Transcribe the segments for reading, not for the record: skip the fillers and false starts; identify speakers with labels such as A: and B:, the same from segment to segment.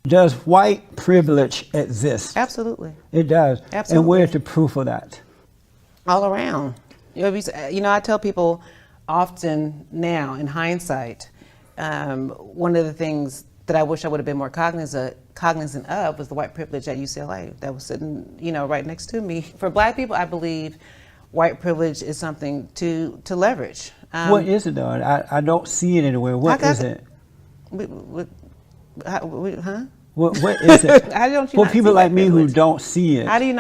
A: Does white privilege exist?
B: Absolutely.
A: It does.
B: Absolutely.
A: And where's the proof of that?
B: All around. I tell people often now, in hindsight, one of the things that I wish I would have been more cognizant of was the white privilege at UCLA that was sitting, right next to me. For Black people, I believe white privilege is something to leverage.
A: What is it, though? I don't see it anywhere. What is it? What is it?
B: How don't you
A: For
B: not
A: people
B: see
A: like
B: white
A: me who
B: privilege?
A: don't see it.
B: How do you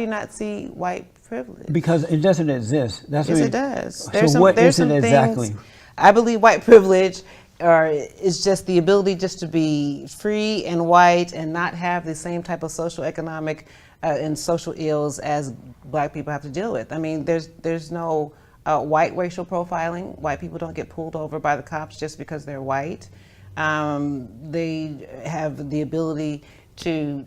B: not see white privilege?
A: Because it doesn't exist. That's
B: Yes,
A: what
B: it does.
A: So what is it exactly?
B: I believe white privilege is just the ability just to be free and white and not have the same type of social, economic, and social ills as Black people have to deal with. I mean, there's no white racial profiling. White people don't get pulled over by the cops just because they're white. They have the ability to,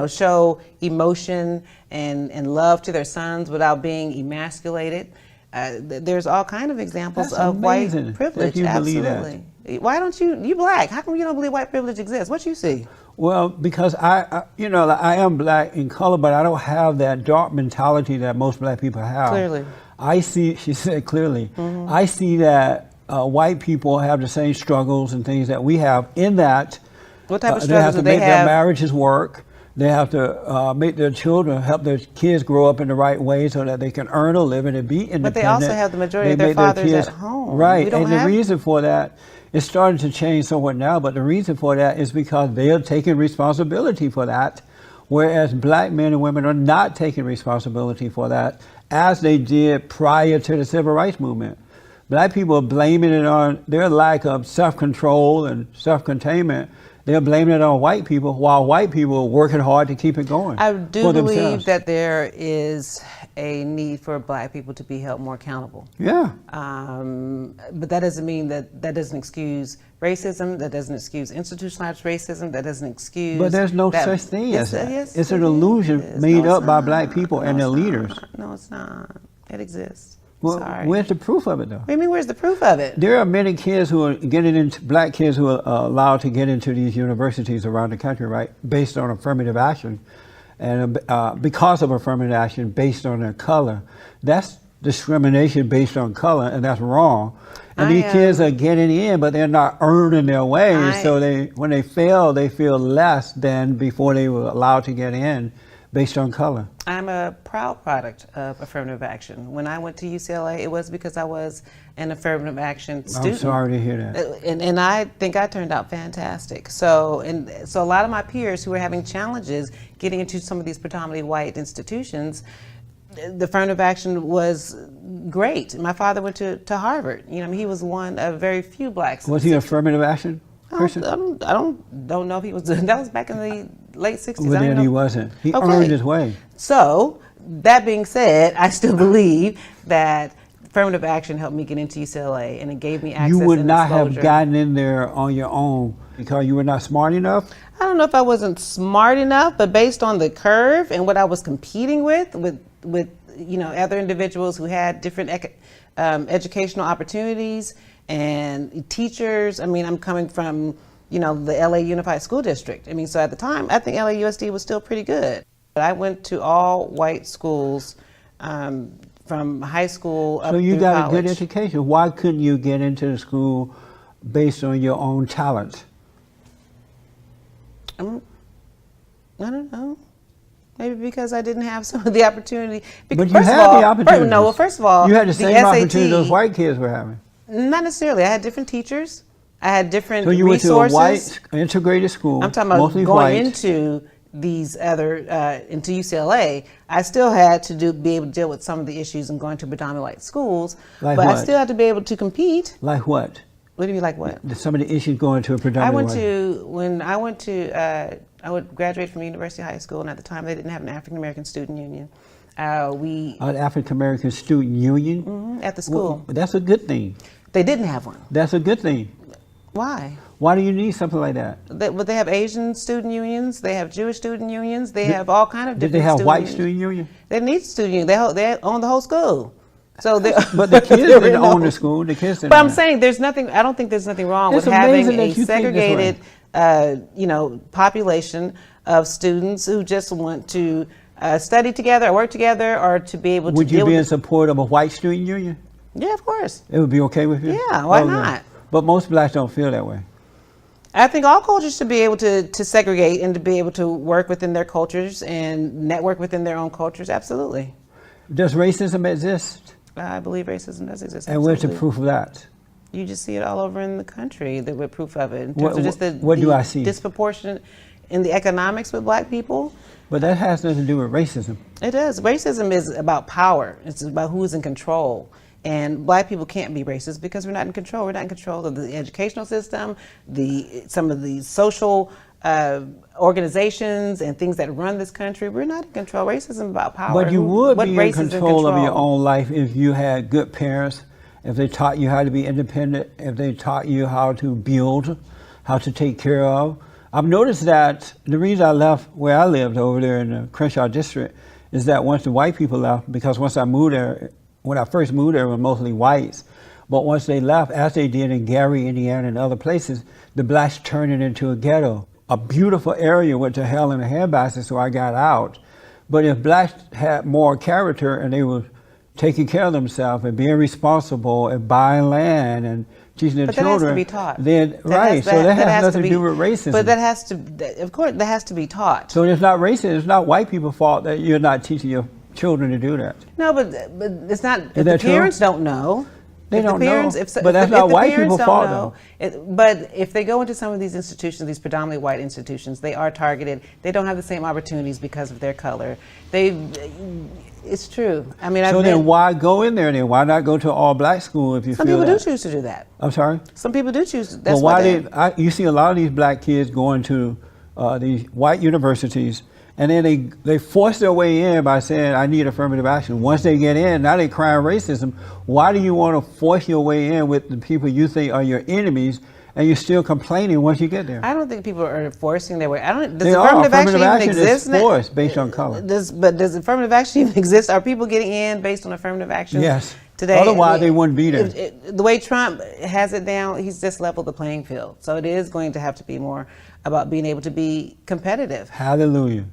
B: show emotion and love to their sons without being emasculated. There's all kind of examples of white privilege.
A: That you
B: Absolutely.
A: believe that.
B: Why don't you Black? How come you don't believe white privilege exists? What you see?
A: Well, because I am Black in color, but I don't have that dark mentality that most Black people have.
B: Clearly.
A: I see, she said clearly, I see that white people have the same struggles and things that we have in that
B: What type of
A: they have
B: struggles
A: to
B: do they
A: make their
B: have?
A: marriages work. They have to make their children, help their kids grow up in the right way so that they can earn a living and be independent.
B: But they also have the majority of their
A: make
B: fathers
A: kids,
B: at home.
A: Right,
B: We don't
A: and
B: have-
A: the reason for that, it's starting to change somewhat now, but the reason for that is because they are taking responsibility for that, whereas Black men and women are not taking responsibility for that, as they did prior to the Civil Rights Movement. Black people are blaming it on their lack of self-control and self-containment. They're blaming it on white people, while white people are working hard to keep it going.
B: I do
A: for
B: believe
A: themselves.
B: that there is a need for Black people to be held more accountable.
A: Yeah.
B: But that doesn't mean that doesn't excuse racism, that doesn't excuse institutionalized racism, that doesn't excuse...
A: But there's no
B: that,
A: such thing as that.
B: Yes,
A: It's
B: it
A: an illusion
B: is.
A: made
B: No,
A: up
B: it's
A: by
B: not.
A: Black people and their
B: it's
A: leaders.
B: not. No, it's not. It exists.
A: Well,
B: Sorry.
A: where's the proof of it, though?
B: What do you mean, where's the proof of it?
A: There are many kids who are getting into, Black kids who are allowed to get into these universities around the country, right, based on affirmative action. And because of affirmative action based on their color. That's discrimination based on color, and that's wrong. And these kids are getting in, but they're not earning their way. So when they fail, they feel less than before they were allowed to get in based on color.
B: I'm a proud product of affirmative action. When I went to UCLA, it was because I was an affirmative action student.
A: I'm sorry to hear that.
B: And I think I turned out fantastic. So a lot of my peers who were having challenges getting into some of these predominantly white institutions, the affirmative action was great. My father went to Harvard. He was one of very few Blacks.
A: Was he affirmative action person?
B: I don't know if he was. That was back in the late 60s.
A: Well, then he wasn't. He
B: Okay.
A: earned his way.
B: So, that being said, I still believe that affirmative action helped me get into UCLA, and it gave me access.
A: You would
B: and
A: not have
B: exposure.
A: gotten in there on your own because you were not smart enough?
B: I don't know if I wasn't smart enough, but based on the curve and what I was competing with other individuals who had different educational opportunities and teachers. I mean, I'm coming from, the LA Unified School District. I mean, so at the time, I think LAUSD was still pretty good. But I went to all white schools from high school up
A: So you
B: through
A: got
B: college.
A: a good education. Why couldn't you get into the school based on your own talents?
B: I don't know. Maybe because I didn't have some of the opportunity.
A: But you had the opportunities.
B: No, well, first of all,
A: you had the same
B: SAT,
A: opportunity those white kids were having.
B: Not necessarily. I had different teachers. I had different
A: So you
B: resources.
A: went to a white integrated school.
B: I'm talking about
A: mostly
B: going
A: white.
B: into these other into UCLA. I still had to be able to deal with some of the issues in going to predominantly white schools.
A: Like
B: but
A: what?
B: I still had to be able to compete.
A: Like what?
B: What do you mean, like what?
A: Some of the issues going to a predominantly
B: I would graduate from University High School, and at the time they didn't have an African American student union.
A: An African American student union?
B: At the school.
A: Well, that's a good thing.
B: They didn't have one.
A: That's a good thing.
B: Why?
A: Why do you need something like that?
B: They have Asian student unions. They have Jewish student unions. They have all kind of different.
A: Did they have
B: student
A: white
B: unions.
A: student union?
B: They need student union. They own the whole school. So
A: But the kids didn't own the school. The kids didn't.
B: But I'm
A: own it.
B: saying there's nothing. I don't think there's nothing wrong
A: It's
B: with having
A: amazing
B: a
A: that you think this way.
B: segregated population of students who just want to study together or work together or to be able to
A: Would you
B: deal
A: be in
B: with
A: support of a white student union?
B: Yeah, of course.
A: It would be okay with you?
B: Yeah, why
A: Okay.
B: not?
A: But most blacks don't feel that way.
B: I think all cultures should be able to segregate and to be able to work within their cultures and network within their own cultures. Absolutely.
A: Does racism exist?
B: I believe racism does exist.
A: And where's the
B: absolutely.
A: proof of that?
B: You just see it all over in the country with proof of it. In terms
A: What-
B: of just
A: what do
B: the
A: I see?
B: disproportionate in the economics with black people.
A: But that has nothing to do with racism.
B: It does. Racism is about power. It's about who's in control. And black people can't be racist because we're not in control. We're not in control of the educational system, some of the social organizations and things that run this country. We're not in control. Racism is about power.
A: But you would
B: What
A: be in
B: race is
A: control of your own life if you had good parents, if they taught you how to be independent, if they taught you how to build, how to take care of. I've noticed that the reason I left where I lived over there in the Crenshaw district is that once the white people left, because once I moved there, when I first moved there, it was mostly whites. But once they left, as they did in Gary, Indiana, and other places, the blacks turned it into a ghetto. A beautiful area went to hell in a handbasket, so I got out. But if blacks had more character and they were taking care of themselves and being responsible and buying land and teaching their
B: But that
A: children,
B: has to be taught.
A: then so that has nothing to do with racism.
B: But that has to, of course, that has to be taught.
A: So it's not racist. It's not white people's fault that you're not teaching your children to do that.
B: No, but it's not. If the
A: that true?
B: parents don't know,
A: They
B: if the
A: don't know.
B: parents,
A: But that's not white people's fault,
B: though. But if they go into some of these institutions, these predominantly white institutions, they are targeted. They don't have the same opportunities because of their color. It's true. I mean,
A: So then why go in there then? Why not go to all black school if you
B: some
A: feel
B: people
A: that?
B: do choose to do that.
A: I'm sorry?
B: Some people do choose. That's
A: Well,
B: why
A: why you see a lot of these black kids going to these white universities, and then they force their way in by saying, I need affirmative action. Once they get in, now they crying racism. Why do you want to force your way in with the people you think are your enemies, and you're still complaining once you get there?
B: I don't think people are forcing their way. Does
A: They are.
B: affirmative action even
A: Affirmative action
B: exist?
A: is forced based on color.
B: Does affirmative action even exist? Are people getting in based on affirmative action?
A: Yes.
B: Today,
A: Otherwise, they wouldn't be there.
B: The way Trump has it down, he's just leveled the playing field. So it is going to have to be more about being able to be competitive.
A: Hallelujah.